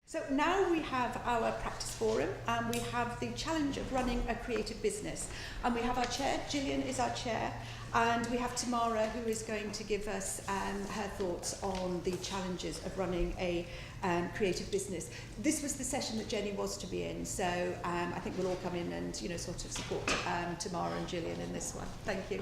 So now we have our practice forum and we have the challenge of running a creative business. And we have our chair, Gillian is our chair, and we have Tamara who is going to give us her thoughts on the challenges of running a creative business. This was the session that Jenny was to be in, so I think we'll all come in and sort of support Tamara and Gillian in this one. Thank you.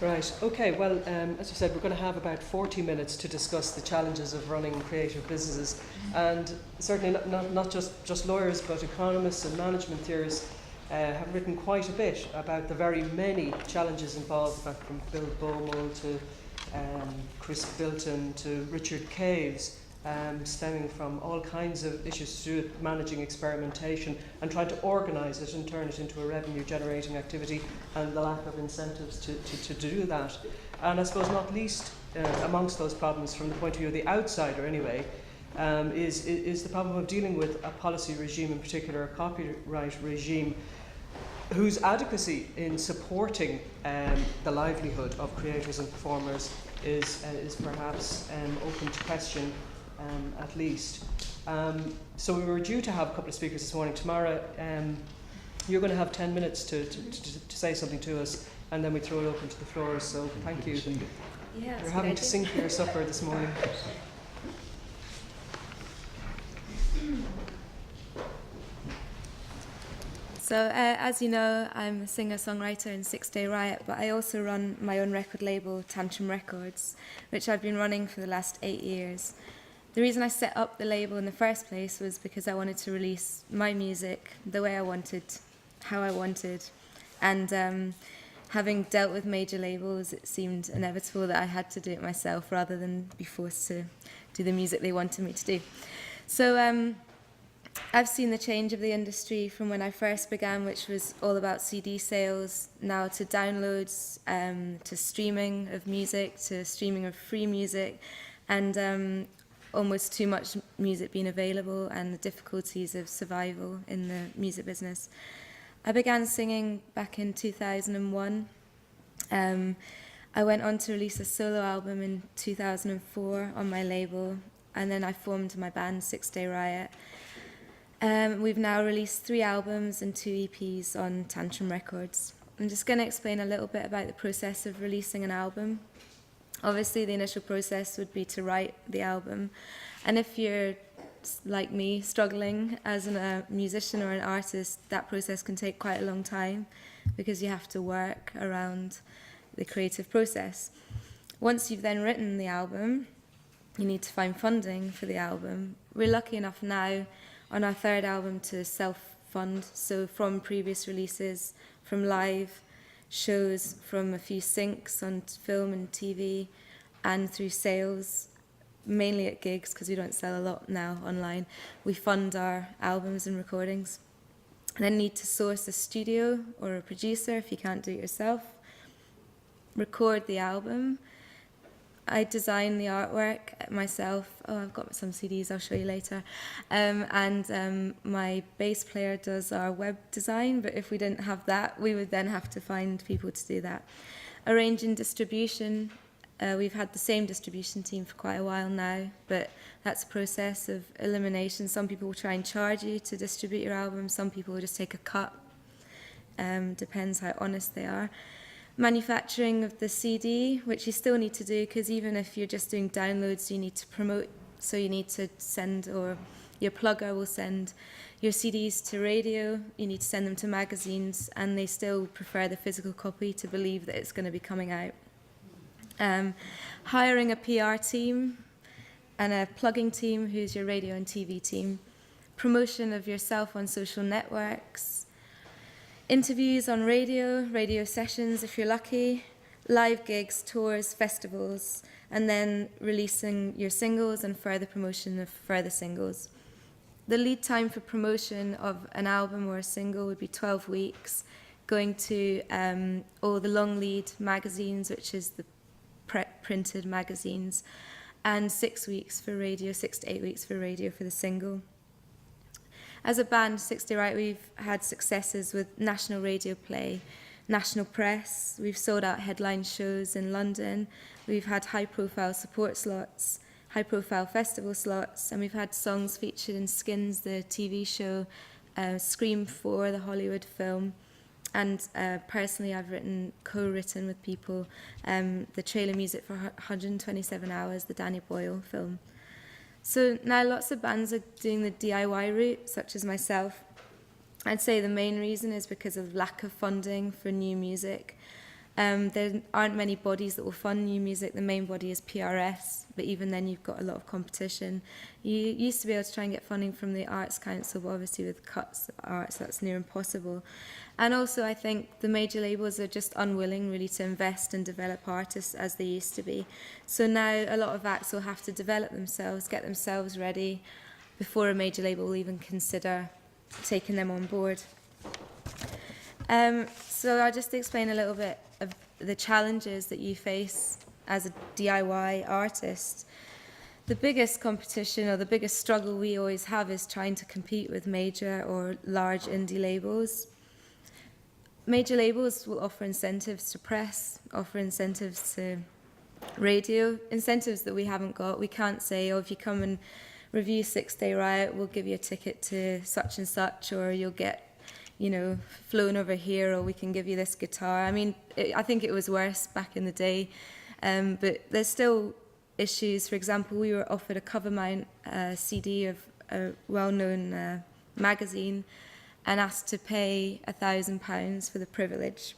Right, okay, well, as you said, we're going to have about 40 minutes to discuss the challenges of running creative businesses, and certainly not just lawyers, but economists and management theorists have written quite a bit about the very many challenges involved, from Bill Beaumont to Chris Bilton to Richard Caves, stemming from all kinds of issues to do with managing experimentation and trying to organise it and turn it into a revenue generating activity, and the lack of incentives to do that. And I suppose not least amongst those problems, from the point of view of the outsider anyway, is the problem of dealing with a policy regime, in particular a copyright regime, whose adequacy in supporting the livelihood of creators and performers is perhaps open to question, at least. So we were due to have a couple of speakers this morning. Tamara, you're going to have 10 minutes to say something to us, and then we throw it open to the floor. So thank you. Yeah, you're having to sing for your supper this morning. So as you know, I'm a singer-songwriter in Six Day Riot, but I also run my own record label, Tantrum Records, which I've been running for the last 8 years. The reason I set up the label in the first place was because I wanted to release my music the way I wanted, how I wanted, and having dealt with major labels, it seemed inevitable that I had to do it myself rather than be forced to do the music they wanted me to do. So I've seen the change of the industry from when I first began, which was all about CD sales, now to downloads, to streaming of music, to streaming of free music, and almost too much music being available, and the difficulties of survival in the music business. I began singing back in 2001. I went on to release a solo album in 2004 on my label, and then I formed my band Six Day Riot. We've now released 3 albums and 2 EPs on Tantrum Records. I'm just going to explain a little bit about the process of releasing an album. Obviously, the initial process would be to write the album. And if you're, like me, struggling as a musician or an artist, that process can take quite a long time because you have to work around the creative process. Once you've then written the album, you need to find funding for the album. We're lucky enough now on our 3rd album to self-fund, so from previous releases, from live shows, from a few syncs on film and TV, and through sales, mainly at gigs, because we don't sell a lot now online. We fund our albums and recordings. And then need to source a studio or a producer if you can't do it yourself, record the album. I design the artwork myself. Oh, I've got some CDs, I'll show you later. And my bass player does our web design, but if we didn't have that, we would then have to find people to do that. Arranging distribution. We've had the same distribution team for quite a while now, but that's a process of elimination. Some people will try and charge you to distribute your album. Some people will just take a cut. Depends how honest they are. Manufacturing of the CD, which you still need to do, because even if you're just doing downloads, you need to promote. So you need to send, or your plugger will send your CDs to radio. You need to send them to magazines, and they still prefer the physical copy to believe that it's going to be coming out. Hiring a PR team and a plugging team, who's your radio and TV team. Promotion of yourself on social networks. Interviews on radio sessions if you're lucky, live gigs, tours, festivals, and then releasing your singles and further promotion of further singles. The lead time for promotion of an album or a single would be 12 weeks, going to all the long lead magazines, which is the printed magazines, and 6 weeks for radio, 6 to 8 weeks for radio for the single. As a band, Six Day Riot, we've had successes with national radio play, national press. We've sold out headline shows in London. We've had high-profile support slots. high-profile festival slots, and we've had songs featured in Skins, the TV show, Scream 4, the Hollywood film, and personally I've co-written with people the trailer music for 127 Hours, the Danny Boyle film. So now lots of bands are doing the DIY route, such as myself. I'd say the main reason is because of lack of funding for new music. There aren't many bodies that will fund new music. The main body is PRS, but even then you've got a lot of competition. You used to be able to try and get funding from the Arts Council, but obviously with cuts of arts, that's near impossible. And also I think the major labels are just unwilling really to invest and develop artists as they used to be. So now a lot of acts will have to develop themselves, get themselves ready before a major label will even consider taking them on board. So I'll just explain a little bit of the challenges that you face as a DIY artist. The biggest competition or the biggest struggle we always have is trying to compete with major or large indie labels. Major labels will offer incentives to press, offer incentives to radio, incentives that we haven't got. We can't say, oh, if you come and review 6 Day Riot, we'll give you a ticket to such and such, or you'll get, flown over here, or we can give you this guitar. I mean, I think it was worse back in the day, but there's still issues. For example, we were offered a cover mount CD of a well-known magazine and asked to pay £1,000 for the privilege.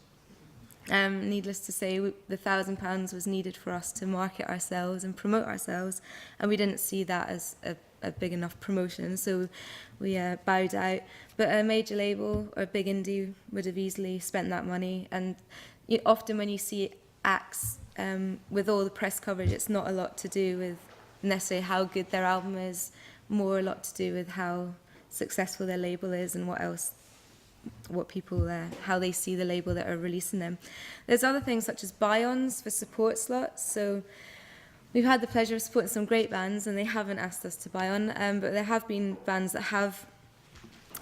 Needless to say, the £1,000 was needed for us to market ourselves and promote ourselves, and we didn't see that as a big enough promotion, so we bowed out. But a major label or a big indie would have easily spent that money, and often when you see acts with all the press coverage, it's not a lot to do with necessarily how good their album is, more a lot to do with how successful their label is and what people, how they see the label that are releasing them. There's other things such as buy-ons for support slots. So we've had the pleasure of supporting some great bands, and they haven't asked us to buy on, but there have been bands that have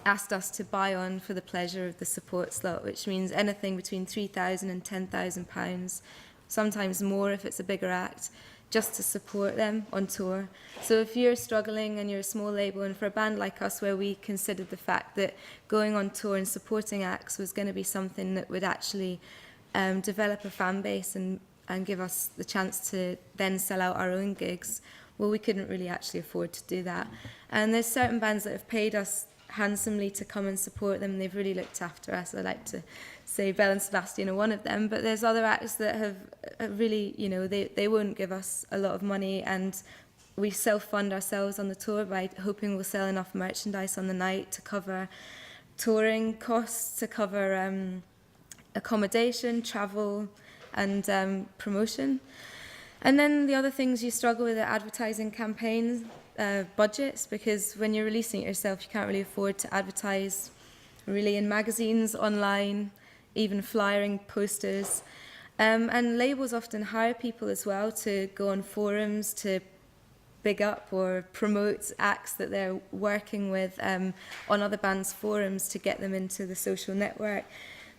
asked us to buy on for the pleasure of the support slot, which means anything between £3,000 and £10,000, sometimes more if it's a bigger act, just to support them on tour. So if you're struggling and you're a small label, and for a band like us where we considered the fact that going on tour and supporting acts was going to be something that would actually develop a fan base and give us the chance to then sell out our own gigs, well, we couldn't really actually afford to do that. And there's certain bands that have paid us handsomely to come and support them. They've really looked after us. I like to say Belle and Sebastian are one of them, but there's other acts that have really, they won't give us a lot of money, and we self-fund ourselves on the tour by hoping we'll sell enough merchandise on the night to cover touring costs, to cover accommodation, travel, and promotion. And then the other things you struggle with are advertising campaigns, budgets, because when you're releasing it yourself, you can't really afford to advertise really in magazines, online, even flyering posters. And labels often hire people as well to go on forums to big up or promote acts that they're working with on other bands' forums to get them into the social network.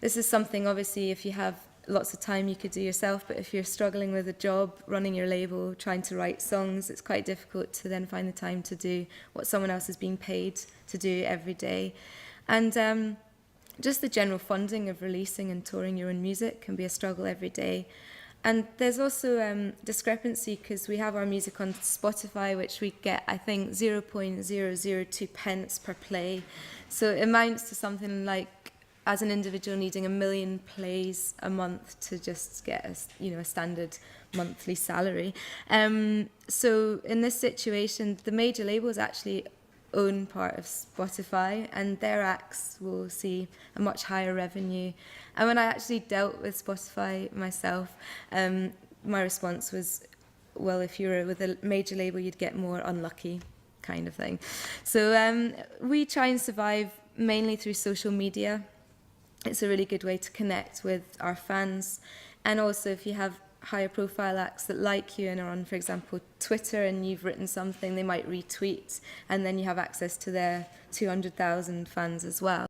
This is something, obviously, if you have lots of time you could do yourself, but if you're struggling with a job, running your label, trying to write songs, it's quite difficult to then find the time to do what someone else is being paid to do every day. And just the general funding of releasing and touring your own music can be a struggle every day. And there's also discrepancy, because we have our music on Spotify, which we get, I think, 0.002 pence per play. So it amounts to something like, as an individual, needing 1 million plays a month to just get a standard monthly salary. So in this situation, the major labels actually own part of Spotify, and their acts will see a much higher revenue. And when I actually dealt with Spotify myself, my response was, well, if you were with a major label, you'd get more unlucky, kind of thing. So we try and survive mainly through social media. It's a really good way to connect with our fans. And also, if you have higher profile acts that like you and are on, for example, Twitter, and you've written something, they might retweet, and then you have access to their 200,000 fans as well.